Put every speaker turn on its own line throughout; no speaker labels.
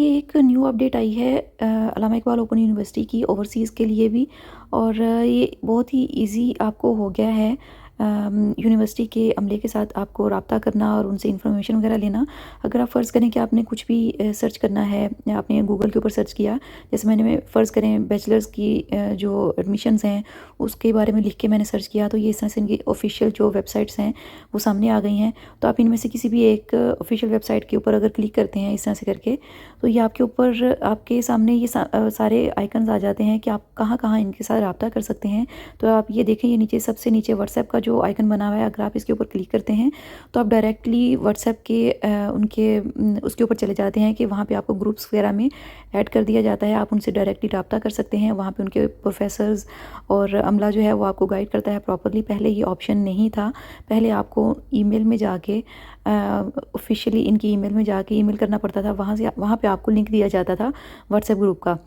ये एक new update आई है अल्लामा इकबाल ओपन यूनिवर्सिटी की ओवरसीज़ के लिए भी। और ये बहुत ही इजी आपको हो गया है यूनिवर्सिटी के अमले के साथ आपको रब्ता करना और उनसे इन्फॉर्मेशन वगैरह लेना। अगर आप फ़र्ज़ करें कि आपने कुछ भी सर्च करना है, आपने गूगल के ऊपर सर्च किया, जैसे मैंने फ़र्ज़ करें बैचलर्स की जो एडमिशन्स हैं उसके बारे में लिख के मैंने सर्च किया, तो ये इस तरह से इनकी ऑफिशियल जो वेबसाइट्स हैं वो सामने आ गई हैं। तो आप इनमें से किसी भी एक ऑफिशियल वेबसाइट के ऊपर अगर क्लिक करते हैं इस तरह से करके, तो ये आपके ऊपर आपके सामने ये सारे आइकन्स आ जाते हैं कि आप कहाँ कहाँ इनके साथ रब्ता कर सकते हैं। तो आप ये देखें, ये नीचे सबसे नीचे व्हाट्सएप का जो आइकन बना हुआ है, अगर आप इसके ऊपर क्लिक करते हैं तो आप डायरेक्टली व्हाट्सएप के उसके ऊपर चले जाते हैं कि वहाँ पे आपको ग्रुप्स वगैरह में ऐड कर दिया जाता है। आप उनसे डायरेक्टली रब्ता कर सकते हैं। वहाँ पे उनके प्रोफेसर्स और अमला जो है वो आपको गाइड करता है प्रॉपरली। पहले ये ऑप्शन नहीं था, पहले आपको ईमेल में जाके ऑफिशियली इनकी ईमेल में जाके ईमेल करना पड़ता था, वहाँ पे आपको लिंक दिया जाता था व्हाट्सएप ग्रुप का।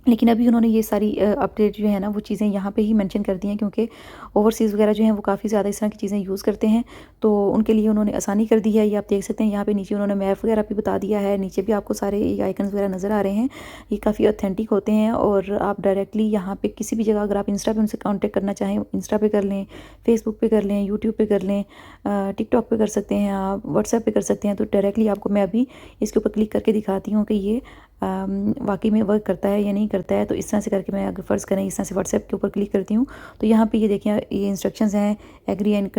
लेकिन अभी उन्होंने ये सारी अपडेट जो है ना वो चीज़ें यहाँ पे ही मेंशन कर दी हैं, क्योंकि ओवरसीज़ वगैरह जो हैं वो काफ़ी ज़्यादा इस तरह की चीज़ें यूज़ करते हैं, तो उनके लिए उन्होंने आसानी कर दी है। ये आप देख सकते हैं, यहाँ पे नीचे उन्होंने मैप वगैरह भी बता दिया है। नीचे भी आपको सारे ये आइकन्स वगैरह नज़र आ रहे हैं। ये काफ़ी ऑथेंटिक होते हैं और आप डायरेक्टली यहाँ पे किसी भी जगह अगर आप इंस्टा पे उनसे कॉन्टेक्ट करना चाहें, इंस्टा पे कर लें, फेसबुक पे कर लें, यूट्यूब पे कर लें, टिकटॉक पे कर सकते हैं, आप व्हाट्सएप पे कर सकते हैं। तो डायरेक्टली आपको मैं अभी इसके ऊपर क्लिक करके दिखाती हूँ कि ये वाकई में वर्क करता है या नहीं करता है। तो इस तरह से करके मैं अगर फ़र्ज़ करें इस तरह से व्हाट्सएप के ऊपर क्लिक करती हूँ, तो यहाँ पे ये देखें, ये इंस्ट्रक्शंस हैं, एग्री एंड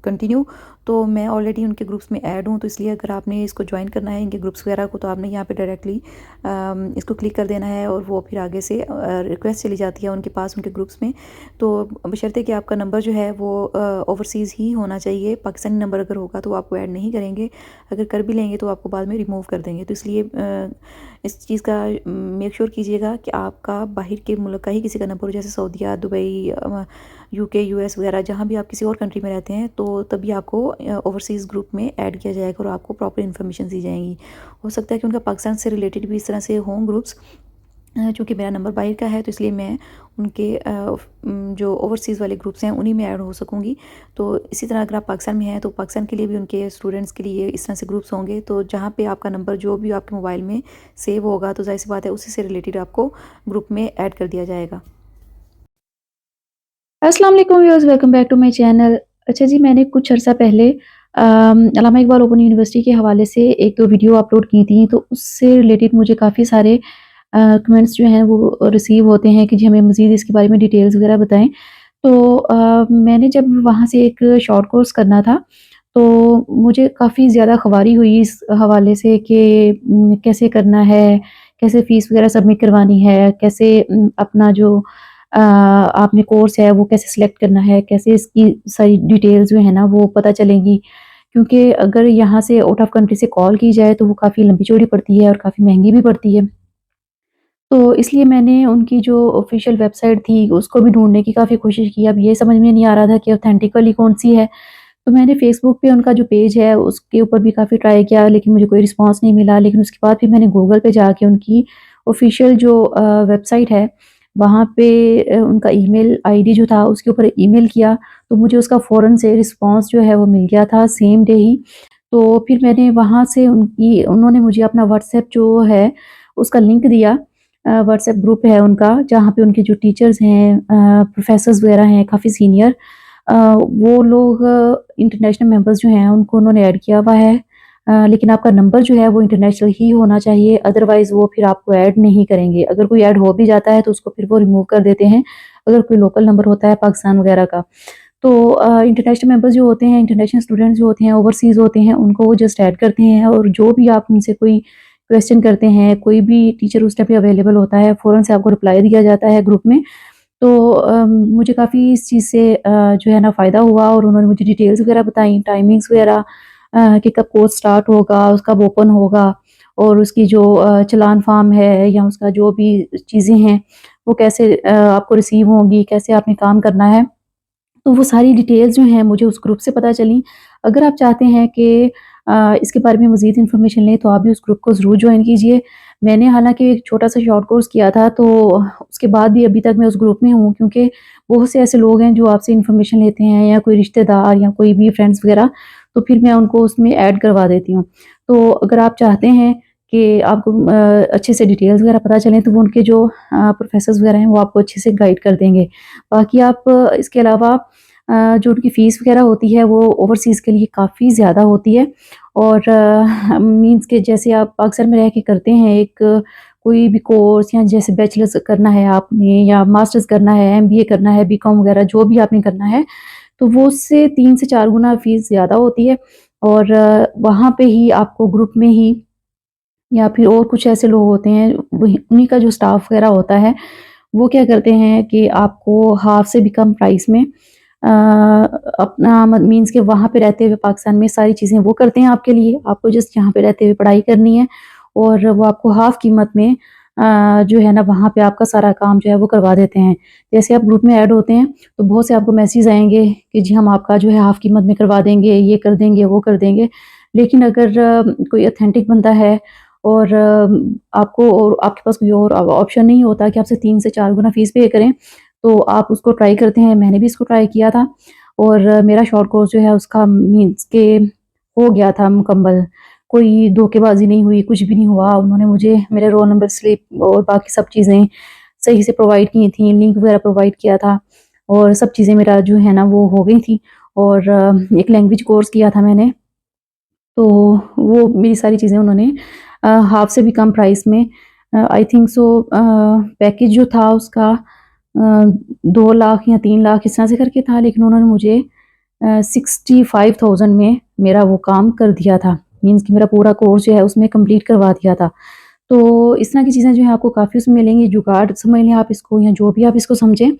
कंटिन्यू। तो मैं ऑलरेडी उनके ग्रुप्स में ऐड हूँ, तो इसलिए अगर आपने इसको ज्वाइन करना है इनके ग्रुप्स वगैरह को, तो आपने यहाँ पे डायरेक्टली इसको क्लिक कर देना है और वो फिर आगे से रिक्वेस्ट चली जाती है उनके पास, उनके ग्रुप्स में। तो बशर्ते कि आपका नंबर जो है वो ओवरसीज़ ही होना चाहिए। पाकिस्तानी नंबर अगर होगा तो आपको ऐड नहीं करेंगे, अगर कर भी लेंगे तो आपको बाद में रिमूव कर देंगे। तो इसलिए इस चीज़ का मेक श्योर कीजिएगा कि आपका बाहर के मुल्क का ही किसी का नंबर हो, जैसे सऊदीया, दुबई, यूके, यूएस वगैरह, जहाँ भी आप किसी और कंट्री में रहते हैं, तो तभी आपको ओवरसीज़ ग्रुप में ऐड किया जाएगा और आपको प्रॉपर इन्फॉर्मेशन दी जाएंगी। हो सकता है कि उनका पाकिस्तान से रिलेटेड भी इस तरह से हों ग्रुप्स। चूँकि मेरा नंबर बाहर का है तो इसलिए मैं उनके जो ओवरसीज़ वाले ग्रुप्स हैं उन्हीं में ऐड हो सकूँगी। तो इसी तरह अगर आप पाकिस्तान में हैं तो पाकिस्तान के लिए भी उनके स्टूडेंट्स के लिए इस तरह से ग्रुप्स होंगे। तो जहाँ पे आपका नंबर जो भी आपके मोबाइल में सेव होगा, तो ज़ाहिर सी बात है उसी से रिलेटेड आपको ग्रुप में ऐड कर दिया जाएगा।
अस्सलाम वालेकुम viewers, welcome back to my channel. अच्छा जी, मैंने कुछ अर्सा पहले अल्लामा इकबाल ओपन यूनिवर्सिटी के हवाले से एक दो वीडियो अपलोड की थी, तो उससे रिलेटेड मुझे काफ़ी सारे कमेंट्स जो हैं वो रिसीव होते हैं कि जी हमें मज़ीद इसके बारे में डिटेल्स वगैरह बताएँ। तो मैंने जब वहाँ से एक शॉर्ट कोर्स करना था, तो मुझे काफ़ी ज़्यादा ख़वारी हुई इस हवाले से कि कैसे करना है, कैसे फ़ीस वगैरह सबमिट करवानी है, कैसे अपना जो आपने कोर्स है वो कैसे सिलेक्ट करना है, कैसे इसकी सारी डिटेल्स जो है ना वो पता चलेंगी। क्योंकि अगर यहाँ से आउट ऑफ कंट्री से कॉल की जाए तो वो काफ़ी लंबी चौड़ी पड़ती है और काफ़ी महँगी भी पड़ती है। तो इसलिए मैंने उनकी जो ऑफ़िशियल वेबसाइट थी उसको भी ढूँढने की काफ़ी कोशिश की। अब ये समझ में नहीं आ रहा था कि ऑथेंटिक वाली कौन-सी है। तो मैंने फ़ेसबुक पे उनका जो पेज है उसके ऊपर भी काफ़ी ट्राई किया, लेकिन मुझे कोई रिस्पॉन्स नहीं मिला। लेकिन उसके बाद फिर मैंने गूगल पे जाके उनकी ऑफ़िशियल जो वेबसाइट है वहाँ पे उनका ईमेल आईडी जो था उसके ऊपर ईमेल किया, तो मुझे उसका फ़ौरन से रिस्पॉन्स जो है वो मिल गया था सेम डे ही। तो फिर मैंने वहाँ से उन्होंने मुझे अपना व्हाट्सएप जो है उसका लिंक दिया। व्हाट्सएप ग्रुप है उनका, जहाँ पे उनके जो टीचर्स हैं, प्रोफ़ेसर्स वगैरह हैं काफ़ी सीनियर, वो लोग इंटरनेशनल मेंबर्स जो हैं उनको उन्होंने ऐड किया हुआ है। लेकिन आपका नंबर जो है वो इंटरनेशनल ही होना चाहिए, अदरवाइज़ वो फिर आपको ऐड नहीं करेंगे। अगर कोई ऐड हो भी जाता है तो उसको फिर वो रिमूव कर देते हैं, अगर कोई लोकल नंबर होता है पाकिस्तान वगैरह का। तो इंटरनेशनल मेंबर्स जो होते हैं, इंटरनेशनल स्टूडेंट्स जो होते हैं, ओवरसीज़ होते हैं, उनको वो जस्ट ऐड करते हैं और जो भी आप उनसे कोई क्वेश्चन करते हैं, कोई भी टीचर उस टाइम पे अवेलेबल होता है, फ़ौरन से आपको रिप्लाई दिया जाता है ग्रुप में। तो मुझे काफ़ी इस चीज़ से जो है ना फ़ायदा हुआ और उन्होंने मुझे डिटेल्स वगैरह बताई, टाइमिंग्स वगैरह, कि कब कोर्स स्टार्ट होगा, कब ओपन होगा और उसकी जो चालान फ़ॉर्म है या उसका जो भी चीज़ें हैं, वो कैसे आपको रिसीव होंगी, कैसे आपने काम करना है। तो वो सारी डिटेल्स जो हैं मुझे उस ग्रुप से पता चली। अगर आप चाहते हैं कि इसके बारे में मज़ीद इन्फॉर्मेशन लें तो आप भी उस ग्रुप को ज़रूर जॉइन कीजिए। मैंने हालाँकि एक छोटा-सा शॉर्ट कोर्स किया था, तो उसके बाद भी अभी तक मैं उस ग्रुप में हूँ, क्योंकि बहुत से ऐसे लोग हैं जो आपसे इन्फॉर्मेशन लेते हैं या कोई रिश्तेदार या कोई भी फ्रेंड्स वग़ैरह, तो फिर मैं उनको उसमें ऐड करवा देती हूँ। तो अगर आप चाहते हैं कि आपको अच्छे से डिटेल्स वगैरह पता चलें, तो वो उनके जो प्रोफ़ेसर्स वगैरह हैं वो आपको अच्छे से गाइड कर देंगे। बाकी आप इसके अलावा जो उनकी फ़ीस वगैरह होती है वो ओवरसीज़ के लिए काफ़ी ज़्यादा होती है, और मीन्स के जैसे आप पाकिस्तान में रह के करते हैं एक कोई भी कोर्स, या जैसे बैचलर्स करना है आपने या मास्टर्स करना है, एमबीए करना है, बीकॉम वगैरह जो भी आपने करना है, तो वो उससे 3 से 4 गुना फ़ीस ज़्यादा होती है। और वहाँ पे ही आपको ग्रुप में ही, या फिर और कुछ ऐसे लोग होते हैं, वही उन्हीं का जो स्टाफ वगैरह होता है, वो क्या करते हैं कि आपको हाफ़ से भी कम प्राइस में अपना मीन्स के वहाँ पे रहते हुए पाकिस्तान में सारी चीज़ें वो करते हैं आपके लिए। आपको जस्ट यहाँ पे रहते हुए पढ़ाई करनी है, और वो आपको हाफ़ कीमत में जो है ना वहाँ पे आपका सारा काम जो है वो करवा देते हैं। जैसे आप ग्रुप में ऐड होते हैं, तो बहुत से आपको मैसेज आएँगे कि जी हम आपका जो है हाफ़ कीमत में करवा देंगे, ये कर देंगे, वो कर देंगे। लेकिन अगर कोई ऑथेंटिक बंदा है, और आपको और आपके पास कोई और ऑप्शन नहीं होता कि आपसे 3 से 4 गुना फ़ीस पे करें, तो आप उसको ट्राई करते हैं। मैंने भी इसको ट्राई किया था, और मेरा शॉर्ट कोर्स जो है उसका मीन्स के हो गया था मुकम्मल। कोई धोखेबाज़ी नहीं हुई, कुछ भी नहीं हुआ। उन्होंने मुझे मेरे रोल नंबर स्लिप और बाकी सब चीज़ें सही से प्रोवाइड की थी, लिंक वगैरह प्रोवाइड किया था, और सब चीज़ें मेरा जो है ना वो हो गई थी। और एक लैंग्वेज कोर्स किया था मैंने, तो वो मेरी सारी चीज़ें उन्होंने हाफ़ से भी कम प्राइस में, आई थिंक सो पैकेज जो था उसका 2 लाख या 3 लाख इस तरह से करके था, लेकिन उन्होंने मुझे 65,000 में मेरा वो काम कर दिया था। मीन्स कि मेरा पूरा कोर्स जो है उसमें कंप्लीट करवा दिया था। तो इस तरह की चीज़ें जो हैं आपको काफ़ी उसमें मिलेंगी, जुगाड़ समझ लें आप इसको, या जो भी आप इसको समझें।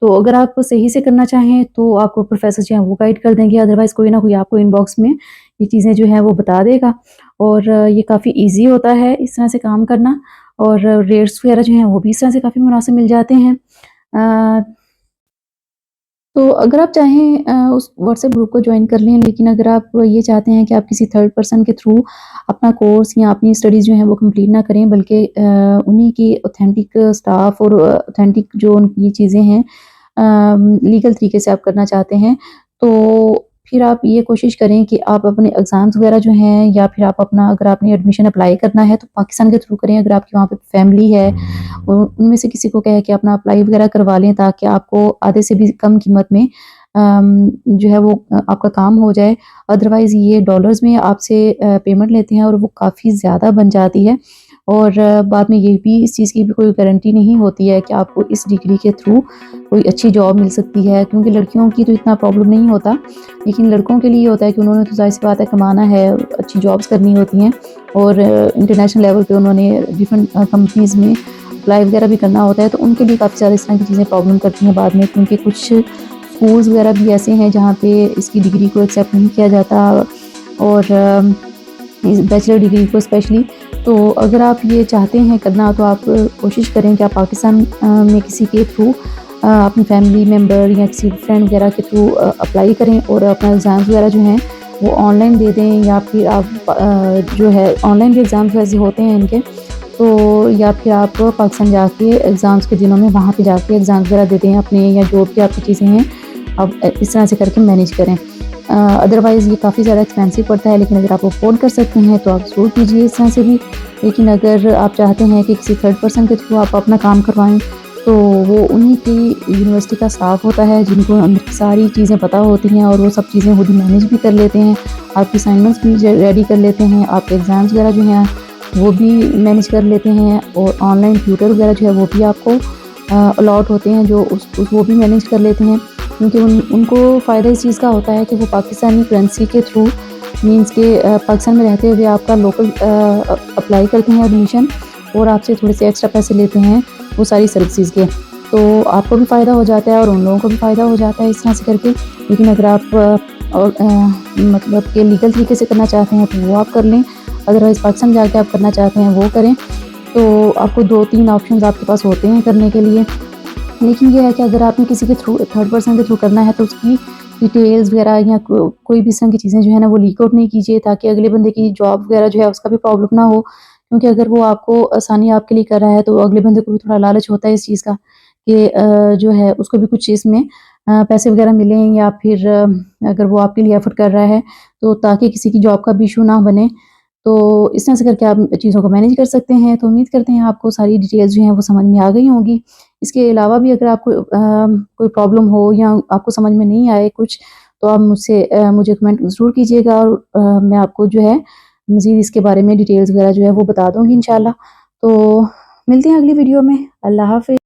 तो अगर आप सही से करना चाहें तो आपको प्रोफ़ेसर जो हैं वो गाइड कर देंगे, अदरवाइज़ कोई ना कोई आपको इनबॉक्स में ये चीज़ें जो हैं वो बता देगा। और ये काफ़ी ईज़ी होता है इस तरह से काम करना, और रेट्स वगैरह जो हैं वो भी इस तरह से काफ़ी मुनासिब मिल जाते हैं। अ, तो अगर आप चाहें उस व्हाट्सएप ग्रुप को जॉइन कर लें, लेकिन अगर आप ये चाहते हैं कि आप किसी थर्ड पर्सन के थ्रू अपना कोर्स या अपनी स्टडीज़ जो हैं वो कंप्लीट ना करें, बल्कि उन्हीं की ऑथेंटिक स्टाफ और ऑथेंटिक जो उनकी चीज़ें हैं लीगल तरीके से आप करना चाहते हैं, तो फिर आप ये कोशिश करें कि आप अपने एग्ज़ाम्स वगैरह जो हैं, या फिर आप अपना अगर आपने एडमिशन अप्लाई करना है तो पाकिस्तान के थ्रू करें। अगर आपकी वहाँ पे फैमिली है, उनमें से किसी को कहें कि अपना अप्लाई वगैरह करवा लें, ताकि आपको आधे से भी कम कीमत में जो है वो आपका काम हो जाए। अदरवाइज़ ये डॉलर्स में आपसे पेमेंट लेते हैं, और वो काफ़ी ज़्यादा बन जाती है, और बाद में ये भी इस चीज़ की भी कोई गारंटी नहीं होती है कि आपको इस डिग्री के थ्रू कोई अच्छी जॉब मिल सकती है, क्योंकि लड़कियों की तो इतना प्रॉब्लम नहीं होता, लेकिन लड़कों के लिए ये होता है कि उन्होंने तो ज़ाहिर-सी बात है कमाना है, अच्छी जॉब्स करनी होती हैं, और इंटरनेशनल लेवल पे उन्होंने डिफरेंट कंपनीज़ में अप्लाई वगैरह भी करना होता है, तो उनके लिए काफ़ी ज़्यादा इस तरह की चीज़ें प्रॉब्लम करती हैं बाद में, क्योंकि कुछ स्कूल्स वगैरह भी ऐसे हैं जहाँ पे इसकी डिग्री को एक्सेप्ट नहीं किया जाता, और इस बैचलर डिग्री को स्पेशली। तो अगर आप ये चाहते हैं करना, तो आप कोशिश करें कि आप पाकिस्तान में किसी के थ्रू अपनी फैमिली मेम्बर या किसी फ्रेंड वगैरह के थ्रू अप्लाई करें, और अपना एग्ज़ाम्स वगैरह जो हैं वो ऑनलाइन दे दें, या फिर आप जो है ऑनलाइन भी एग्ज़ाम्स वैसे होते हैं इनके, तो या फिर आप पाकिस्तान जाके एग्ज़ाम्स के दिनों में वहाँ पे जाके एग्ज़ाम्स वगैरह दे दें अपने, या जो भी आपकी चीज़ें हैं आप इस तरह से करके मैनेज करें। अदरवाइज़ ये काफ़ी ज़्यादा एक्सपेंसिव पड़ता है, लेकिन अगर आप अफ़ोर्ड कर सकते हैं तो आप ज़रूर कीजिए इस तरह से भी। लेकिन अगर आप चाहते हैं कि किसी थर्ड पर्सन के थ्रू आप अपना काम करवाएँ, तो वो उन्हीं की यूनिवर्सिटी का स्टाफ होता है, जिनको अंदर की सारी चीज़ें पता होती हैं, और वो सब चीज़ें खुद ही मैनेज भी कर लेते हैं। आपकी असाइनमेंट्स भी रेडी कर लेते हैं, आपके एग्ज़ाम्स वगैरह जो हैं वो भी मैनेज कर लेते हैं, और ऑनलाइन ट्यूटर वगैरह जो है वो भी आपको अलॉट होते हैं, जो उस वो भी मैनेज कर लेते हैं, क्योंकि उनको फ़ायदा इस चीज़ का होता है कि वो पाकिस्तानी करेंसी के थ्रू मीन्स के पाकिस्तान में रहते हुए आपका लोकल अप्लाई करते हैं एडमिशन, और आपसे थोड़े से एक्स्ट्रा पैसे लेते हैं वो सारी सर्विसेज़ के। तो आपको भी फ़ायदा हो जाता है, और उन लोगों को भी फ़ायदा हो जाता है इस तरह से करके। लेकिन अगर आप मतलब कि लीगल तरीके से करना चाहते हैं तो वो आप कर लें, अदरवाइज़ पाकिस्तान जाके आप करना चाहते हैं वो करें। तो आपको 2-3 ऑप्शंस आपके पास होते हैं करने के लिए। लेकिन ये है कि अगर आपने किसी के थ्रू थर्ड पर्सन के थ्रू करना है, तो उसकी डिटेल्स वगैरह या कोई भी इस तरह की चीज़ें जो है ना वो लीक आउट नहीं कीजिए, ताकि अगले बंदे की जॉब वगैरह जो है उसका भी प्रॉब्लम ना हो। क्योंकि अगर वो आपको आसानी आपके लिए कर रहा है, तो अगले बंदे को भी थोड़ा लालच होता है इस चीज़ का कि जो है उसको भी कुछ इसमें पैसे वगैरह मिलें, या फिर अगर वो आपके लिए एफर्ट कर रहा है तो ताकि किसी की जॉब का भी इशू ना बने। तो इस तरह से करके आप चीज़ों को मैनेज कर सकते हैं। तो उम्मीद करते हैं आपको सारी डिटेल्स जो हैं वो समझ में आ गई होंगी। इसके अलावा भी अगर आपको कोई प्रॉब्लम हो या आपको समझ में नहीं आए कुछ, तो आप मुझे कमेंट ज़रूर कीजिएगा, और मैं आपको जो है मज़ीद इसके बारे में डिटेल्स वगैरह जो है वो बता दूँगी इंशाल्लाह। तो मिलते हैं अगली वीडियो में। अल्लाह हाफ़िज़।